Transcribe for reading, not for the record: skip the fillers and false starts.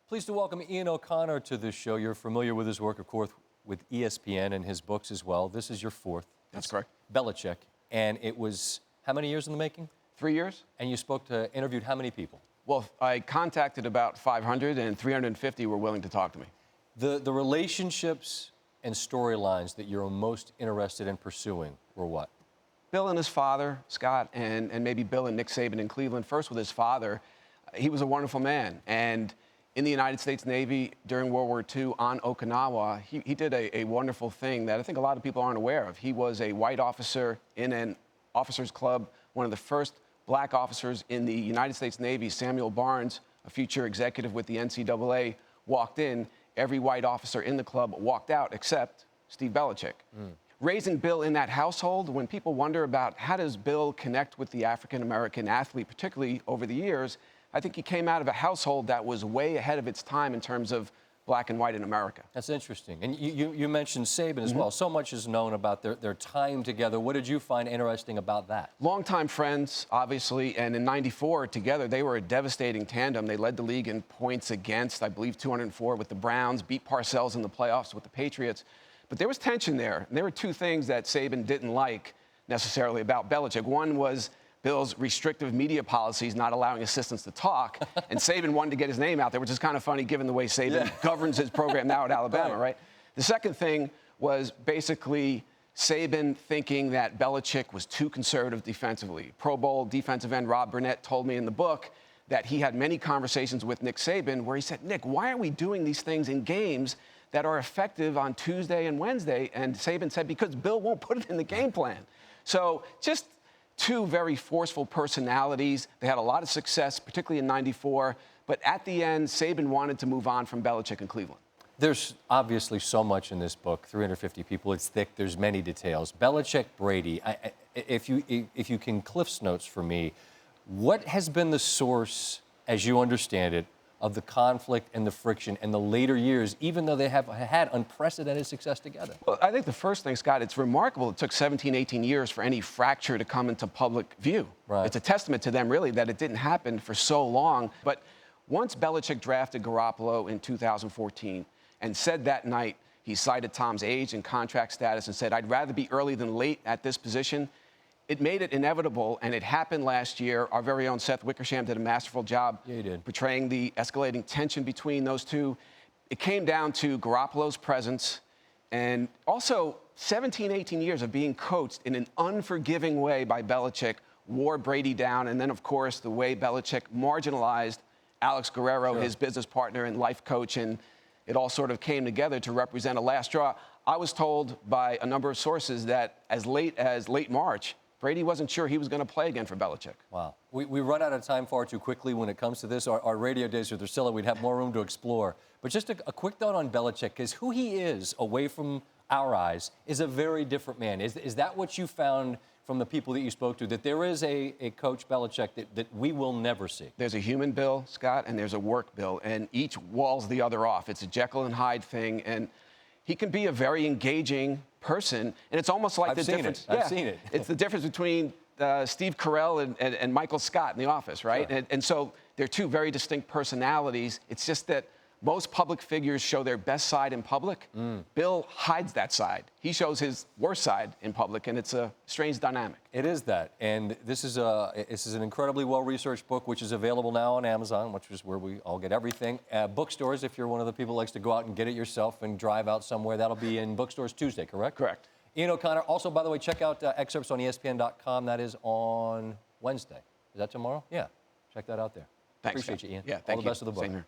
Pleased to welcome Ian O'Connor to this show. You're familiar with his work, of course, with ESPN and his books as well. This is your fourth. That's correct. Belichick. And it was how many years in the making? 3 years. And you interviewed how many people? Well, I contacted about 500, and 350 were willing to talk to me. The relationships and storylines that you're most interested in pursuing were what? Bill and his father, Scott, and maybe Bill and Nick Saban in Cleveland. First with his father. He was a wonderful man. And in the United States Navy during World War II on Okinawa, he did a wonderful thing that I think a lot of people aren't aware of. He was a white officer in an officers club, one of the first black officers in the United States Navy. Samuel Barnes, a future executive with the NCAA, walked in. Every white officer in the club walked out except Steve Belichick. Raising Bill in that household, when people wonder about how does Bill connect with the African-American athlete, particularly over the years, I think he came out of a household that was way ahead of its time in terms of black and white in America. That's interesting. And you mentioned Saban as well. So much is known about their time together. What did you find interesting about that? Longtime friends, obviously, and in '94 together, they were a devastating tandem. They led the league in points against, I believe, 204 with the Browns, beat Parcells in the playoffs with the Patriots. But there was tension there. And there were two things that Saban didn't like necessarily about Belichick. One was Bill's restrictive media policies, not allowing assistants to talk, and Saban wanted to get his name out there, which is kind of funny given the way Saban governs his program now at Alabama, right? The second thing was basically Saban thinking that Belichick was too conservative defensively. Pro Bowl defensive end Rob Burnett told me in the book that he had many conversations with Nick Saban where he said, Nick, why are we doing these things in games that are effective on Tuesday and Wednesday? And Saban said, because Bill won't put it in the game plan. So just two very forceful personalities. They had a lot of success, particularly in '94. But at the end, Saban wanted to move on from Belichick in Cleveland. There's obviously so much in this book, 350 people. It's thick. There's many details. Belichick, Brady, if you can Cliff's notes for me, what has been the source, as you understand it, of the conflict and the friction in the later years, even though they have had unprecedented success together? Well, I think the first thing, Scott, it's remarkable it took 17, 18 years for any fracture to come into public view. Right. It's a testament to them, really, that it didn't happen for so long. But once Belichick drafted Garoppolo in 2014 and said that night, he cited Tom's age and contract status and said, I'd rather be early than late at this position. It made it inevitable, and it happened last year. Our very own Seth Wickersham did a masterful job portraying the escalating tension between those two. It came down to Garoppolo's presence and also 17, 18 years of being coached in an unforgiving way by Belichick wore Brady down. And then, of course, the way Belichick marginalized Alex Guerrero, his business partner and life coach, and it all sort of came together to represent a last straw. I was told by a number of sources that as late as late March, Brady wasn't sure he was going to play again for Belichick. Wow. We run out of time far too quickly when it comes to this. Our radio days are Drusilla. We'd have more room to explore. But just a quick thought on Belichick, because who he is away from our eyes is a very different man. Is that what you found from the people that you spoke to, that there is a coach Belichick that we will never see? There's a human Bill, Scott, and there's a work Bill, and each walls the other off. It's a Jekyll and Hyde thing, and he can be a very engaging person, and it's almost like I've seen it. It's the difference between Steve Carell and Michael Scott in The Office, right? Sure. And so they're two very distinct personalities. It's just that most public figures show their best side in public. Bill hides that side. He shows his worst side in public, and it's a strange dynamic. It is that, and this is an incredibly well-researched book, which is available now on Amazon, which is where we all get everything. Bookstores, if you're one of the people who likes to go out and get it yourself and drive out somewhere, that'll be in bookstores Tuesday, correct? Correct. Ian O'Connor. Also, by the way, check out excerpts on ESPN.com. That is on Wednesday. Is that tomorrow? Yeah. Check that out there. Thanks. Appreciate you, Ian. Yeah, thank you. All the best of the book. Same here.